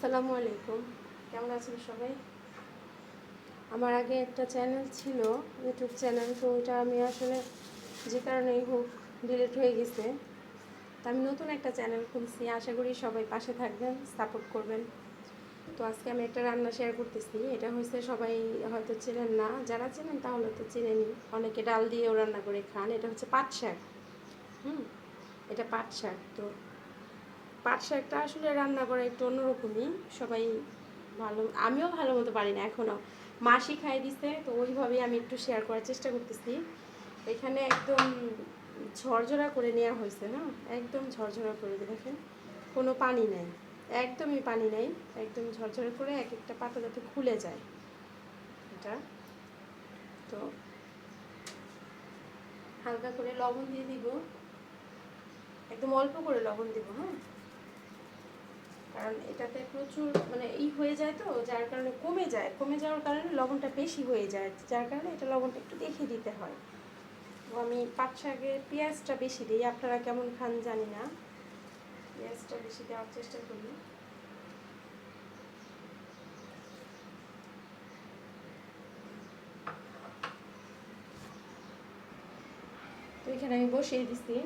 আসসালামু আলাইকুম, কেমন আছেন সবাই? আমার আগে একটা চ্যানেল ছিল, ইউটিউব চ্যানেল, তো ওইটা আমি আসলে যে কারণেই হোক ডিলিট হয়ে গেছে। তো আমি নতুন একটা চ্যানেল খুলছি, আশা করি সবাই পাশে থাকবেন, সাপোর্ট করবেন। তো আজকে আমি একটা রান্না শেয়ার করতেছি। এটা হচ্ছে সবাই হয়তো চেনেন না, যারা চেনেন তাহলে তো চেনেনই, অনেকে ডাল দিয়েও রান্না করে খান। এটা হচ্ছে পাট শাক। এটা পাট শাক। তো পাট শাকটা আসলে রান্না করা একটু অন্যরকমই, সবাই ভালো, আমিও ভালো মতো পারি না এখনও, মাসি খাই দিছে, তো ওইভাবেই আমি একটু শেয়ার করার চেষ্টা করতেছি। এখানে একদম ঝরঝরা করে নেওয়া হয়েছে, হ্যাঁ, একদম ঝরঝরা করে দেখেন, কোনো পানি নেই, একদমই পানি নেই, একদম ঝরঝরা করে এক একটা পাতা যাতে খুলে যায় এটা। তো হালকা করে লবণ দিয়ে দিব, একদম অল্প করে লবণ দিব, হ্যাঁ, কারণ এটাতে প্রচুর মানে হয়ে যায়, তো যার কারণে কমে যাওয়ার কারণে লবণটা বেশি হয়ে যায়, যার কারণে এটা লবণটা একটু দেখে দিতে হয়। তো আমি পাট শাকে পেঁয়াজটা বেশি দিই, আপনারা কেমন খান জানি না, পেঁয়াজটা বেশি দেওয়ার চেষ্টা করি। তো এখানে আমি বসিয়ে দিচ্ছি,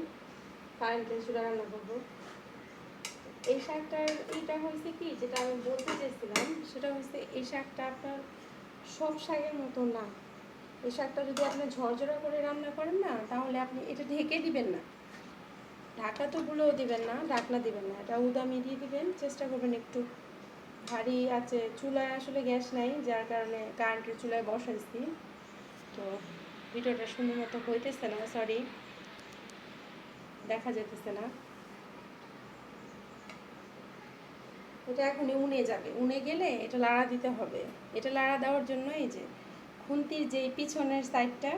কারেন্টের চুলা রান্না করবো। এই শাকটার এইটা হয়েছে কি, যেটা আমি বলতে চেয়েছিলাম সেটা হচ্ছে, এই শাকটা আপনার সব শাকের মতো না। এই শাকটা যদি আপনি ঝরঝরা করে রান্না করেন না, তাহলে আপনি এটা ঢেকে দিবেন না, ঢাকা তো গুলোও দিবেন না, ঢাকনা দিবেন না, এটা উদামি দিয়ে দিবেন, চেষ্টা করবেন একটু ভারী আছে। চুলায় আসলে গ্যাস নাই, যার কারণে কারেন্টের চুলায় বসাইছি। তো ভিডিওটা সুন্দর মতো হইতেছে না, সরি, দেখা যেতেছে না। এটা এখনই উনে যাবে, উনে গেলে এটা লাড়া দিতে হবে। এটা লাড়া দেওয়ার জন্য এই যে খুন্তির যেই পিছনের সাইডটা,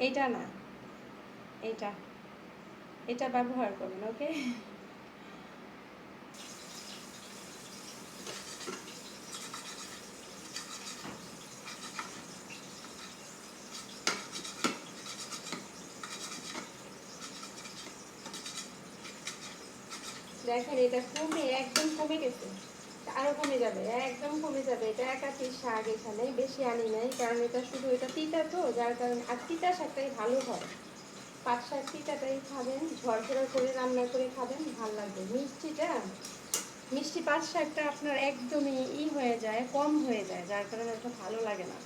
এইটা না, এইটা এটা ব্যবহার করবেন, ওকে। দেখেন এটা কমে একদম কমে গেছে, আরো কমে যাবে, একদম কমে যাবে। এটা একাশি শাক, এখানে বেশি আনি নাই, কারণ এটা শুধু এটা তিতা, তো যার কারণে, আর তিতা শাকটাই ভালো হয়। পাট শাক তিতাটাই খাবেন, ঝরঝরা করে রান্না করে খাবেন, ভালো লাগবে। মিষ্টি পাট শাকটা আপনার একদমই হয়ে যায়, কম হয়ে যায়, যার কারণে ওটা ভালো লাগে না।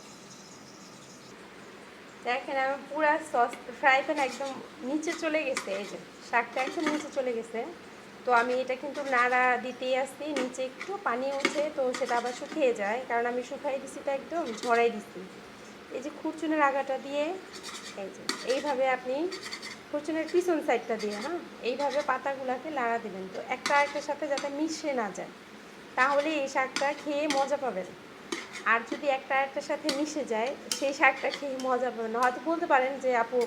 দেখেন আমার পুরা সস ফ্রাই প্যান একদম নিচে চলে গেছে, এই যে শাকটা একদম নিচে চলে গেছে। তো আমি এটা কিন্তু নাড়া দিতেই আসছি, নিচে একটু পানি উঠে, তো সেটা আবার শুকিয়ে যায়, কারণ আমি শুকাই দিছি, তো একদম ঝরাই দিছি। এই যে খুরচুনের আগাটা দিয়ে, এই যে এইভাবে আপনি খুরচুনের পিছন সাইডটা দিয়ে, হ্যাঁ, এইভাবে পাতাগুলোকে লাড়া দিবেন, তো একটা আরেকটার সাথে যাতে মিশে না যায়, তাহলে এই শাকটা খেয়ে মজা পাবেন। আর যদি একটা আরেকটার সাথে মিশে যায়, সেই শাকটা খেয়ে মজা পাবেন না। হয়তো বলতে পারেন যে আপু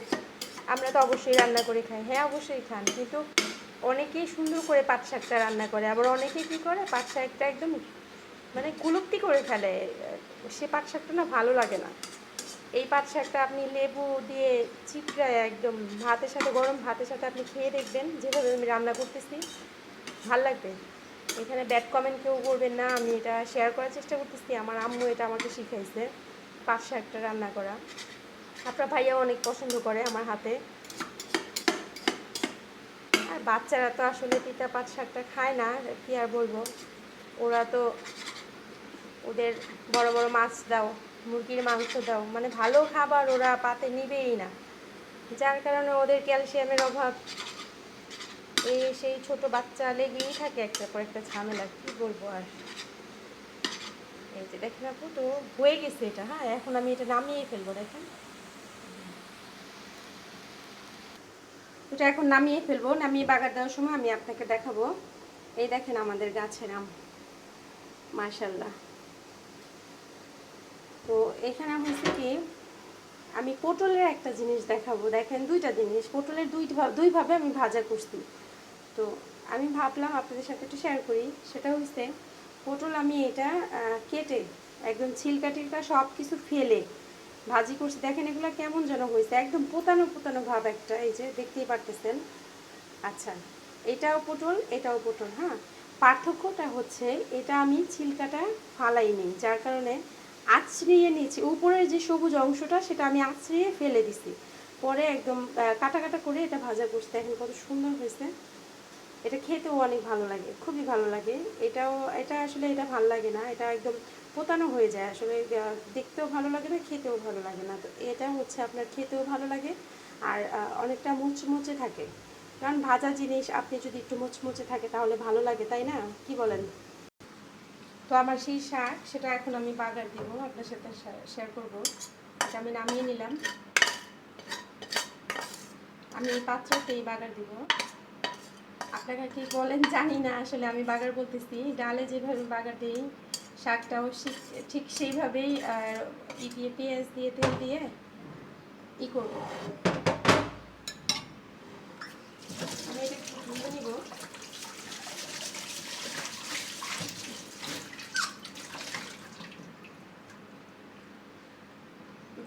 আমরা তো অবশ্যই রান্না করে খাই, হ্যাঁ অবশ্যই খান, কিন্তু অনেকেই সুন্দর করে পাট শাকটা রান্না করে, আবার অনেকেই কী করে, পাট শাকটা একদম মানে কুলুপ্তি করে ফেলে, সে পাট শাকটা না ভালো লাগে না। এই পাট শাকটা আপনি লেবু দিয়ে চিপড়ায় একদম ভাতের সাথে, গরম ভাতের সাথে আপনি খেয়ে দেখবেন, যেভাবে আমি রান্না করতেছি, ভাল লাগবে। এখানে ব্যাড কমেন্ট কেউ করবেন না, আমি এটা শেয়ার করার চেষ্টা করতেছি, আমার আম্মু এটা আমাকে শিখাইছে পাট শাকটা রান্না করা। আপনার ভাইয়া অনেক পছন্দ করে আমার হাতে। আর বাচ্চারা তো আসলে তিতা পাট শাকটা খায় না, কি আর বলবো, ওরা তো, ওদের বড় বড় মাছ দাও, মুরগির মাংস দাও, মানে ভালো খাবার ওরা পাতে নিবেই না, যার কারণে ওদের ক্যালসিয়ামের অভাব, সেই ছোট বাচ্চা লেগেই থাকে একটা পর একটা ঝামেলা, কি বলবো আর। এই যে দেখেন আপু, তো হয়ে গেছে এটা, হ্যাঁ, এখন আমি এটা নামিয়ে ফেলবো, দেখেন এটা এখন নামিয়ে ফেলবো, নামিয়ে বাগার দেওয়ার সময় আমি আপনাকে দেখাবো। এই দেখেন আমাদের গাছের আম, মাশাল্লাহ। তো এখানে হচ্ছে কি, আমি পটলের একটা জিনিস দেখাবো, দেখেন দুইটা জিনিস, পটলের দুইভাবে আমি ভাজা করছি। তো আমি ভাবলাম আপনাদের সাথে একটু শেয়ার করি। সেটা হচ্ছে, পটল আমি এটা কেটে একদম ছিলকা টিলকা সব কিছু ফেলে ভাজি করছি। দেখেন এগুলো কেমন যেন হয়েছে, একদম পোতানো পোতানো ভাব একটা, এই যে দেখতেই পারতেছেন। আচ্ছা, এটাও পটল, এটাও পটল, হ্যাঁ। পার্থক্যটা হচ্ছে এটা আমি ছিলকাটা ফালাই নিই, যার কারণে আঁচড়িয়ে নিয়েছি উপরের যে সবুজ অংশটা সেটা আমি আঁচড়িয়ে ফেলে দিছি, পরে একদম কাটা কাটা করে এটা ভাজা করতে এখন কত সুন্দর হয়েছে। এটা খেতেও অনেক ভালো লাগে, খুবই ভালো লাগে। এটা আসলে এটা ভালো লাগে না, এটা একদম পোতানো হয়ে যায় আসলে, দেখতেও ভালো লাগে না, খেতেও ভালো লাগে না। তো এটা হচ্ছে আপনার খেতেও ভালো লাগে আর অনেকটা মুচমুচে থাকে, কারণ ভাজা জিনিস আপনি যদি একটু মুচমুচে থাকে তাহলে ভালো লাগে, তাই না, কি বলেন? তো আমার সেই শাক সেটা এখন আমি বাগার দিব, আপনার সাথে শেয়ার করবো। এটা আমি নামিয়ে নিলাম, আমি এই পাত্রতেই বাগার দিব। আপনারা কি বলেন জানি না, আসলে আমি বাগার বলতেছি, ডালে যেভাবে বাগার দিই শাকটাও ঠিক সেইভাবেই দিয়ে পেঁয়াজ দিয়ে তেল দিয়ে করব। আমি এটা একটু ধুয়ে নিব।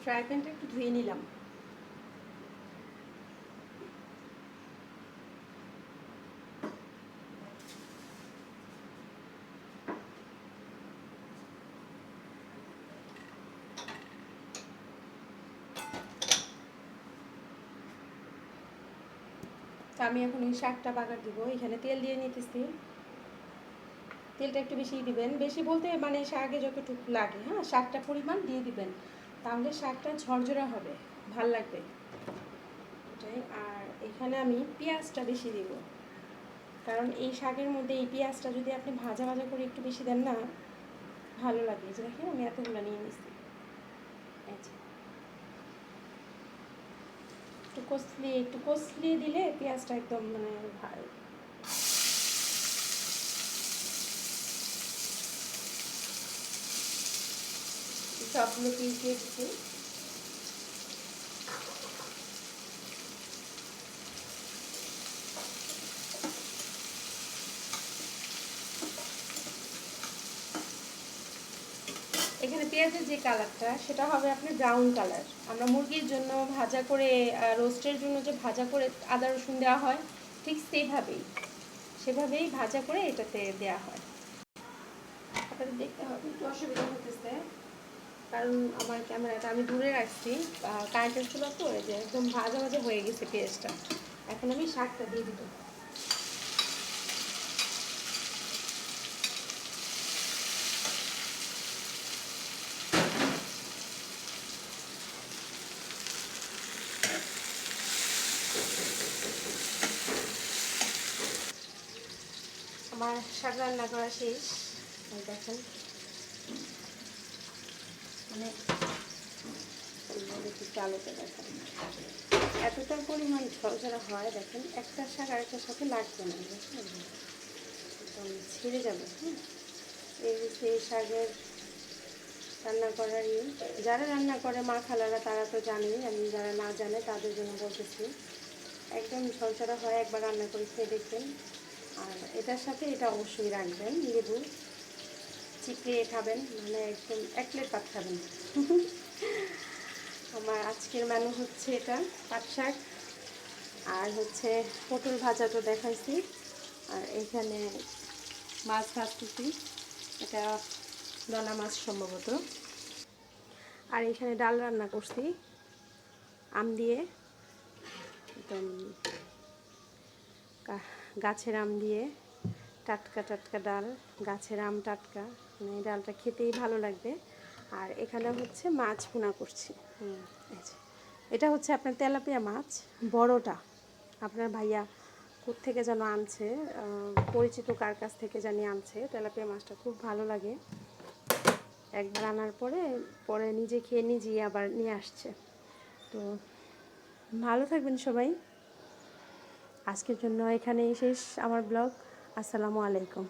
ফ্রাই প্যানটা একটু ধুয়ে নিলাম। তো আমি এখন এই শাকটা বাগার দিব, এখানে তেল দিয়ে নিতেছি। তেলটা একটু বেশি দিবেন, বেশি বলতে মানে শাকে যতটুকু লাগে, হ্যাঁ শাকটা পরিমাণ দিয়ে দিবেন, তাহলে শাকটা ঝরঝরা হবে, ভাল লাগবে এটাই। আর এখানে আমি পেঁয়াজটা বেশি দিব, কারণ এই শাকের মধ্যে এই পেঁয়াজটা যদি আপনি ভাজা ভাজা করে একটু বেশি দেন না ভালো লাগে। যে দেখেন আমি এতগুলো নিয়ে নিচ্ছি, একটু কষলিয়ে দিলে পেঁয়াজটা একদম মানে সবগুলো পিস দিয়ে দিচ্ছি। এখানে পেঁয়াজের যে কালারটা সেটা হবে আপনার ব্রাউন কালার। আমরা মুরগির জন্য ভাজা করে রোস্টের জন্য যে ভাজা করে আদা রসুন দেওয়া হয় ঠিক সেভাবেই ভাজা করে এটাতে দেওয়া হয়। আপনাদের দেখতে হবে, একটু অসুবিধা হতেছে কারণ আমার ক্যামেরাটা আমি দূরে রাখছি, কারেন্টের চুলা তো যে একদম ভাজা ভাজা হয়ে গেছে পেঁয়াজটা। এখন আমি শাকটা দিয়ে দিব। আমার শাক রান্না করা শেষ, দেখেন মানে একটু আলোতে দেখেন এতটা পরিমাণ ঝরঝরা হয়, দেখেন একটা শাক আরেকটার সাথে লাগবে না, একদম ছিঁড়ে যাবে। হ্যাঁ, এই হচ্ছে এই শাকের রান্না করার যারা রান্না করে মা খালারা তারা তো জানেই, আমি যারা না জানে তাদের জন্য বলতেছি, একদম ঝরঝরা হয়, একবার রান্না করে খেয়ে দেখবেন। আর এটার সাথে এটা অবশ্যই রাখবেন, লেবু চিপড়ে খাবেন, মানে একদম এক প্লেট ভাত খাবেন। আমার আজকের মেনু হচ্ছে এটা, পাট শাক আর হচ্ছে পটল ভাজা তো দেখাইছি, আর এখানে মাছ ভাজতেছি, এটা দলা মাছ সম্ভবত। আর এখানে ডাল রান্না করছি আম দিয়ে, একদম গাছের আম দিয়ে, টাটকা টাটকা ডাল, গাছের আম টাটকা, মানে এই ডালটা খেতেই ভালো লাগবে। আর এখানে হচ্ছে মাছ ভুনা করছি। এটা হচ্ছে আপনার তেলাপিয়া মাছ, বড়টা। আপনার ভাইয়া কোত্থেকে যেন আনছে, পরিচিত কার কাছ থেকে জানি আনছে। তেলাপিয়া মাছটা খুব ভালো লাগে, একবার আনার পরে পরে নিজে খেয়ে নিজেই আবার নিয়ে আসছে। তো ভালো থাকবেন সবাই, আজকের জন্য এখানেই শেষ আমার ব্লগ। আসসালামু আলাইকুম।